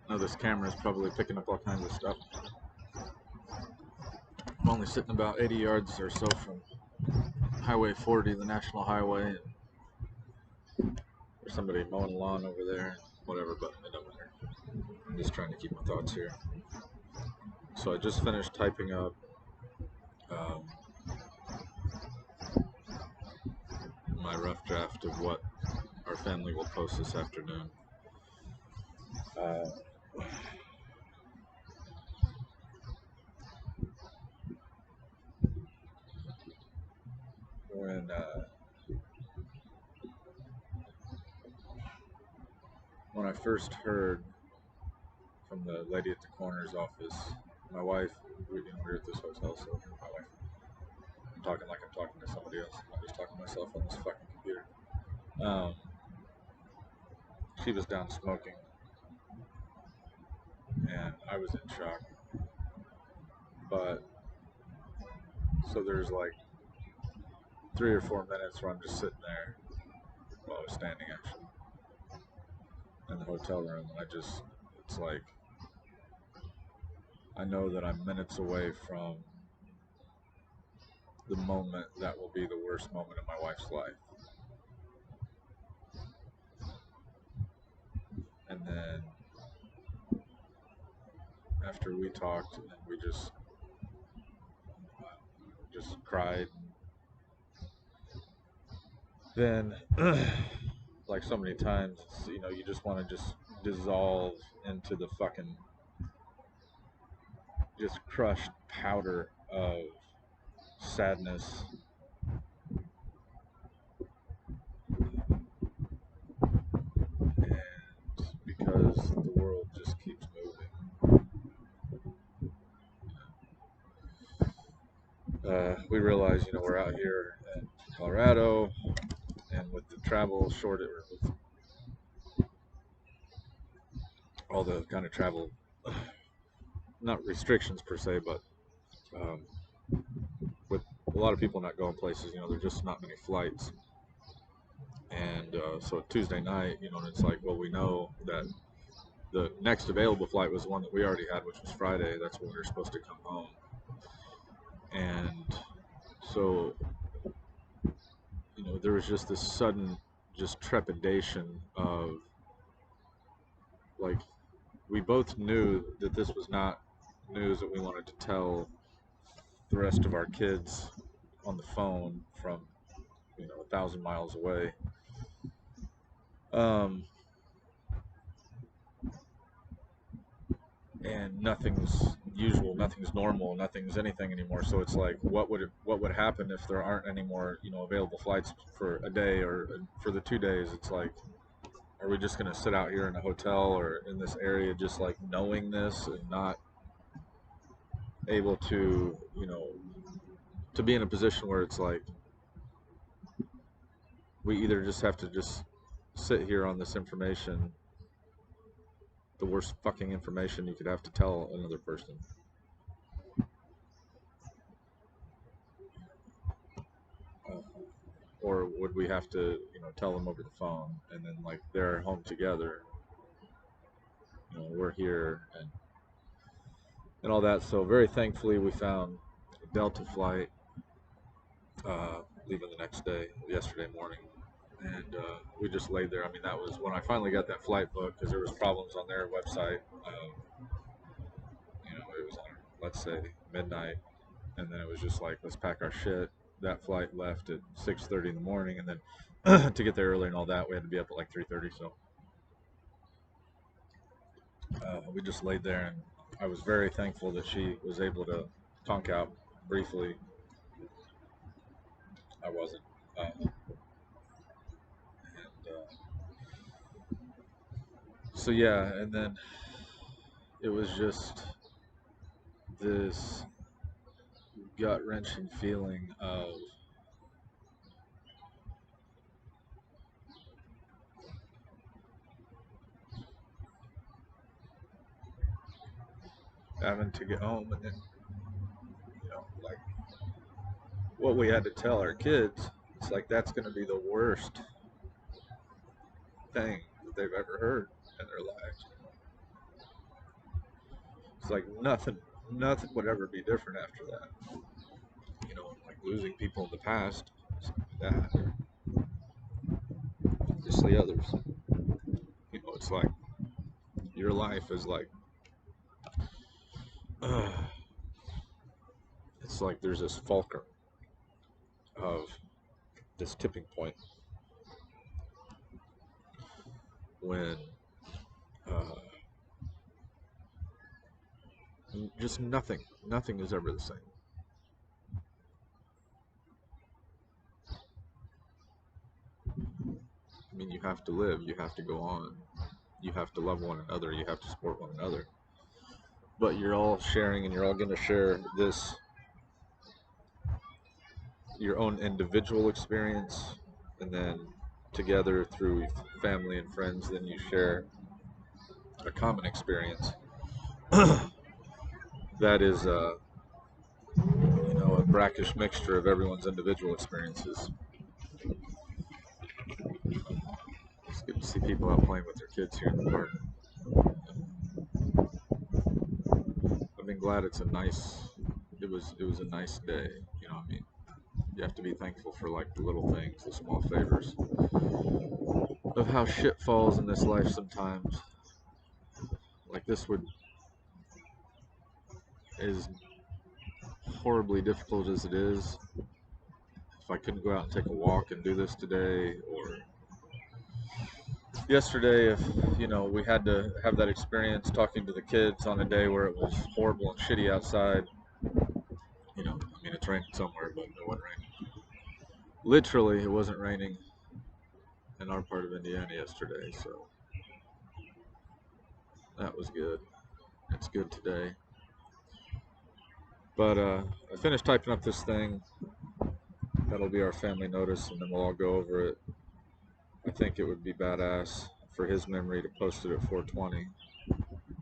know this camera is probably picking up all kinds of stuff. I'm only sitting about 80 yards or so from Highway 40, the national highway, and there's somebody mowing the lawn over there, whatever, but it doesn't matter. I'm just trying to keep my thoughts here. So I just finished typing up my rough draft of what our family will post this afternoon. When I first heard from the lady at the coroner's office, my wife, we're at this hotel, so my wife, I'm talking like I'm talking to somebody else. I'm just talking to myself on this fucking computer. She was down smoking, and I was in shock. But so there's like 3 or 4 minutes where I'm just sitting there. Well, I was standing actually in the hotel room, and it's like I know that I'm minutes away from the moment that will be the worst moment of my wife's life. And then after we talked and we just cried, then like so many times, you just want to just dissolve into the fucking just crushed powder of sadness. And because the world just keeps moving, we realize, we're out here in Colorado, and with the travel shortage, with all the kind of travel, not restrictions per se, but with a lot of people not going places, there's just not many flights. And so Tuesday night, and it's like, well, we know that the next available flight was the one that we already had, which was Friday. That's when we were supposed to come home. And so, there was just this sudden just trepidation of, like, we both knew that this was not news that we wanted to tell the rest of our kids on the phone from 1,000 miles away. And nothing's usual, nothing's normal, nothing's anything anymore. So it's like, what would happen if there aren't any more available flights for a day or for the 2 days? It's like, are we just gonna sit out here in a hotel or in this area just like knowing this and not able to to be in a position where it's like we either just have to just sit here on this information, the worst fucking information you could have to tell another person, or would we have to tell them over the phone, and then like they're home together, we're here, and all that. So very thankfully we found a Delta flight leaving the next day, yesterday morning, and we just laid there. I mean, that was when I finally got that flight booked, because there was problems on their website. It was on, let's say, midnight, and then it was just like, let's pack our shit. That flight left at 6:30 in the morning, and then to get there early and all that, we had to be up at like 3:30. So we just laid there, and I was very thankful that she was able to conk out briefly. I wasn't. And so yeah, and then it was just this gut-wrenching feeling of having to get home, and then like what we had to tell our kids. It's like that's going to be the worst thing that they've ever heard in their lives. It's like nothing would ever be different after that. You know, like losing people in the past, that, or obviously others. You know, it's like your life is like, uh, it's like there's this fulcrum of this tipping point when uh, just nothing is ever the same. I mean, you have to live, you have to go on, you have to love one another, you have to support one another. But you're all sharing, and you're all going to share this, your own individual experience, and then together through family and friends, then you share a common experience that is, you know, a brackish mixture of everyone's individual experiences. It's good to see people out playing with their kids here in the park. I've been glad it's a nice. It was a nice day. You know what I mean? You have to be thankful for like the little things, the small favors of how shit falls in this life sometimes. Like this would, as horribly difficult as it is, if I couldn't go out and take a walk and do this today, or yesterday, if you know we had to have that experience talking to the kids on a day where it was horrible and shitty outside. You know, I mean it's raining somewhere, but it wasn't raining. Literally, it wasn't raining in our part of Indiana yesterday, so that was good. It's good today. But I finished typing up this thing. That'll be our family notice, and then we'll all go over it. I think it would be badass for his memory to post it at 4:20,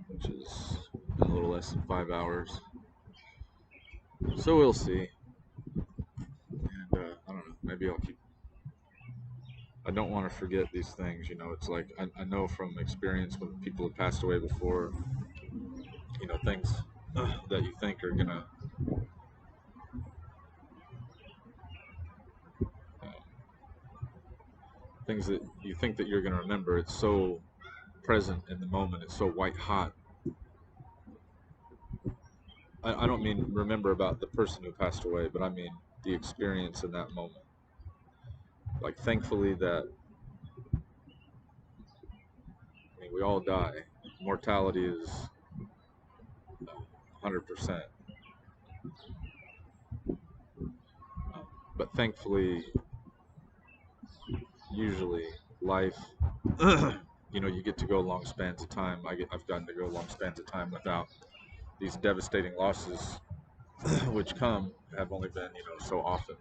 which is in a little less than 5 hours. So we'll see. And I don't know. Maybe I'll keep. I don't want to forget these things. You know, it's like I know from experience when people have passed away before. You know, things that you think are gonna uh, things that you think that you're gonna remember. It's so present in the moment. It's so white hot. I don't mean remember about the person who passed away, but I mean the experience in that moment. Like, thankfully that, I mean, we all die. Mortality is 100%. But thankfully, usually life, you know, you get to go long spans of time. I've gotten to go long spans of time without these devastating losses, which have only been, you know, so often.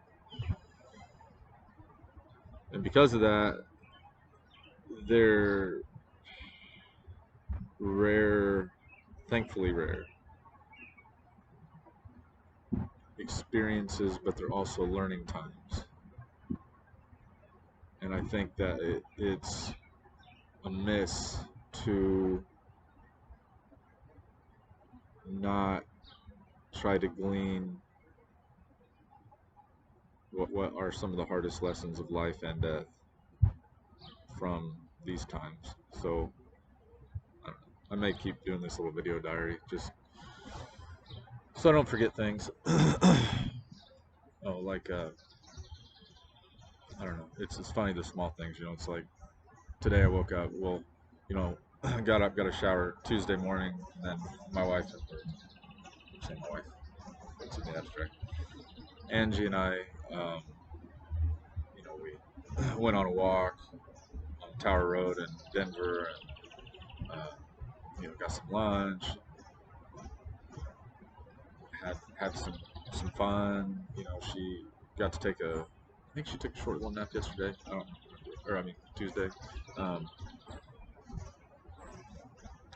And because of that, they're rare, thankfully rare experiences, but they're also learning times. And I think that it's amiss to not try to glean what are some of the hardest lessons of life and death from these times. So I don't know. I may keep doing this little video diary just so I don't forget things. Oh, like I don't know. It's funny, the small things. You know, it's like today I woke up. Well, you know, got up, got a shower Tuesday morning, and then my wife, I'm saying my wife, it's in the abstract. Angie and I, um, you know, we went on a walk on Tower Road in Denver, and you know, got some lunch, had some fun. You know, she got to take a, I think she took a short little nap yesterday. I don't, or I mean Tuesday. Um,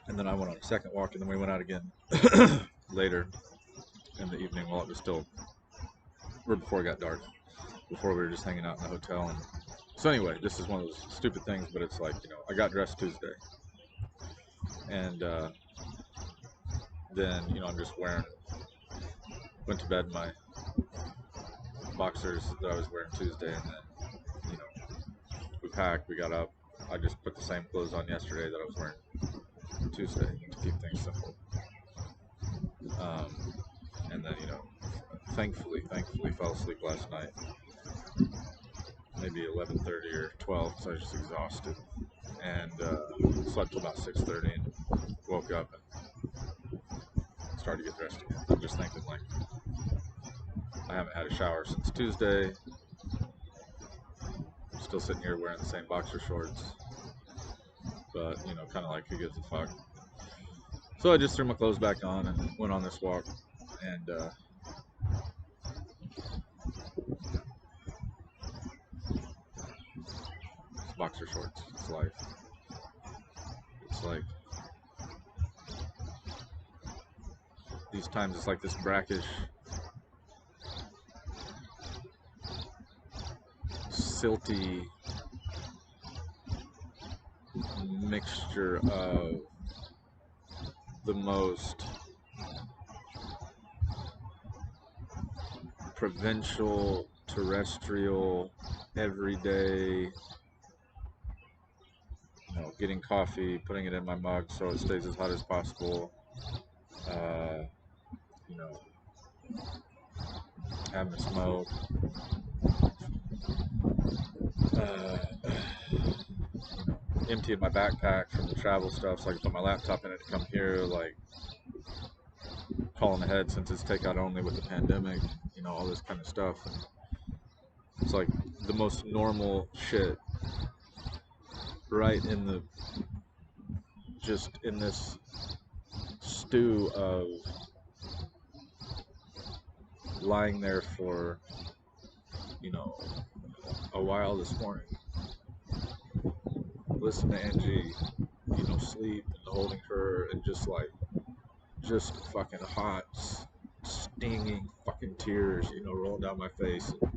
and then I went on a second walk, and then we went out again later in the evening while it was still, or before it got dark, before we were just hanging out in the hotel. And so anyway, this is one of those stupid things, but it's like, you know, I got dressed Tuesday, and then, I'm just went to bed in my boxers that I was wearing Tuesday, and then, we packed, we got up. I just put the same clothes on yesterday that I was wearing Tuesday to keep things simple. And then, thankfully fell asleep last night, maybe 11:30 or 12, because I was just exhausted, and slept till about 6:30, and woke up and started to get dressed again. I'm just thinking, like, I haven't had a shower since Tuesday. I'm still sitting here wearing the same boxer shorts, but, kind of like, who gives a fuck? So I just threw my clothes back on and went on this walk, and boxer shorts. It's life. It's like these times it's like this brackish, silty mixture of the most provincial, terrestrial, everyday, getting coffee, putting it in my mug so it stays as hot as possible, you know, having a smoke, emptying my backpack from the travel stuff so I can put my laptop in it to come here, like calling ahead since it's takeout only with the pandemic, all this kind of stuff. And it's like the most normal shit right just in this stew of lying there for, a while this morning. Listen to Angie, sleep and holding her and just fucking hot, stinging fucking tears, rolling down my face, and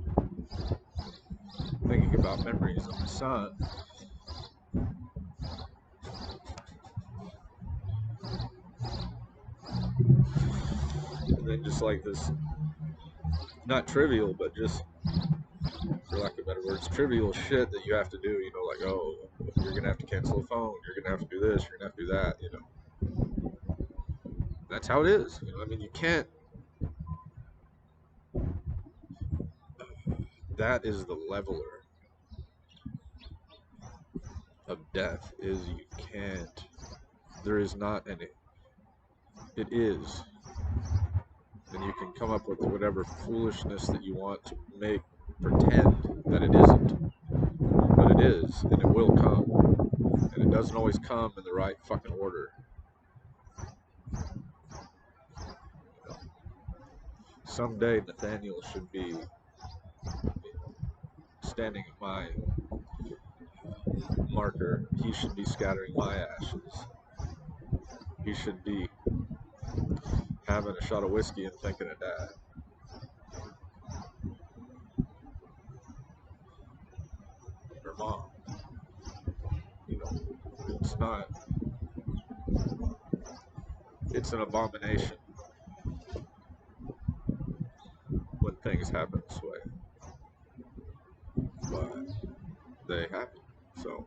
thinking about memories of my son. And then just like this, not trivial, but just, for lack of better words, trivial shit that you have to do, like, oh, you're gonna have to cancel a phone, you're gonna have to do this, you're gonna have to do that, That's how it is, I mean, you can't. That is the leveler of death, is you can't, there is not any, it is, and you can come up with whatever foolishness that you want to make pretend that it isn't, but it is, and it will come, and it doesn't always come in the right fucking order. Someday Nathanael should be standing at my marker. He should be scattering my ashes. He should be having a shot of whiskey and thinking of Dad. Or Mom. It's not. It's an abomination when things happen this way. But they happen. So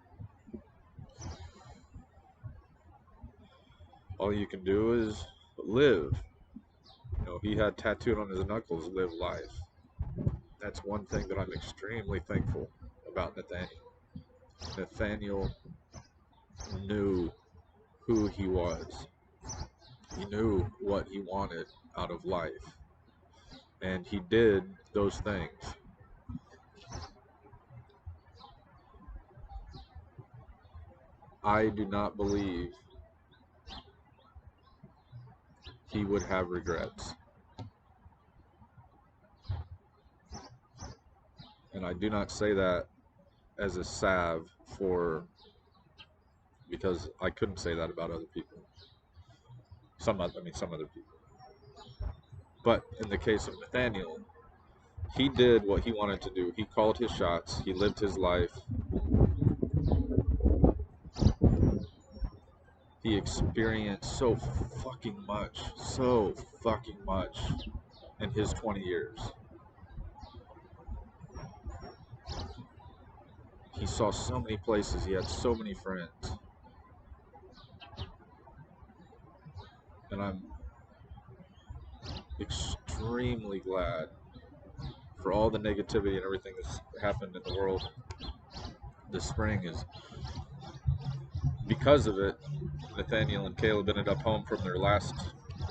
all you can do is live. He had tattooed on his knuckles, live life. That's one thing that I'm extremely thankful about Nathanael. Nathanael knew who he was. He knew what he wanted out of life. And he did those things. I do not believe he would have regrets. And I do not say that as a salve because I couldn't say that about other people. Some other people. But in the case of Nathanael, he did what he wanted to do. He called his shots. He lived his life. He experienced so fucking much in his 20 years. He saw so many places, he had so many friends. And I'm extremely glad for all the negativity and everything that's happened in the world this spring. Is because of it, Nathanael and Caleb ended up home from their last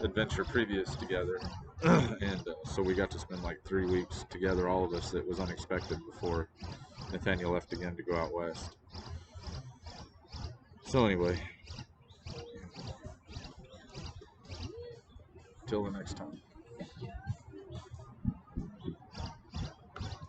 adventure previous together. And so we got to spend like 3 weeks together, all of us. It was unexpected before Nathanael left again to go out west. So anyway, till the next time.